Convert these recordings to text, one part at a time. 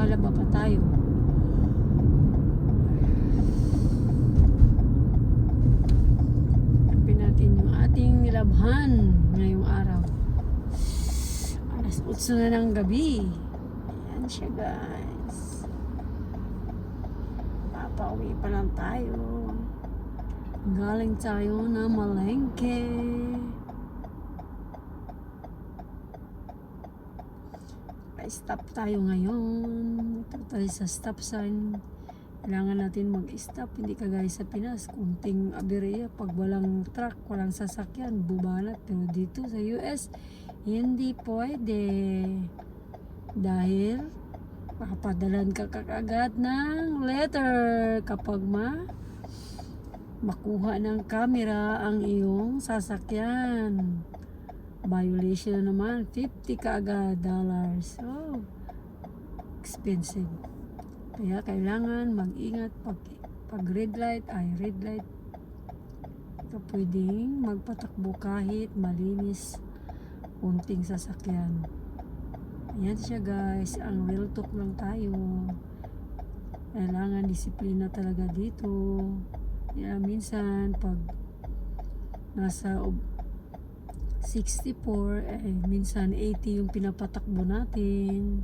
lumalaba pa tayo. Tapin natin yung ating nilabhan ngayong araw. Alas 8 na ng gabi. Ayan siya guys. Papauwi pa lang tayo. Galing tayo na Malengke. Stop tayo ngayon. Ito tayo sa stop sign. Kailangan natin mag-stop. Hindi kagaya sa Pinas. Kunting aberya. Pag walang truck, walang sasakyan, bubanat. Pero dito sa US, hindi pwede. Dahil papadalan ka kagad ng letter kapag makuha ng camera ang iyong sasakyan. Violation naman, 50 kaagad dollars. So, expensive. Kaya kailangan mag-ingat pag red light, red light. Ito pwedeng magpatakbo kahit malinis kunting sasakyan. Ayan siya guys, ang real talk lang tayo. Kailangan disiplina talaga dito. Kaya minsan pag nasa 64, minsan 80 yung pinapatakbo natin.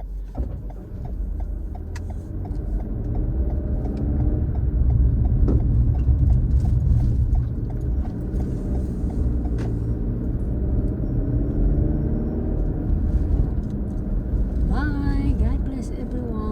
Bye! God bless everyone!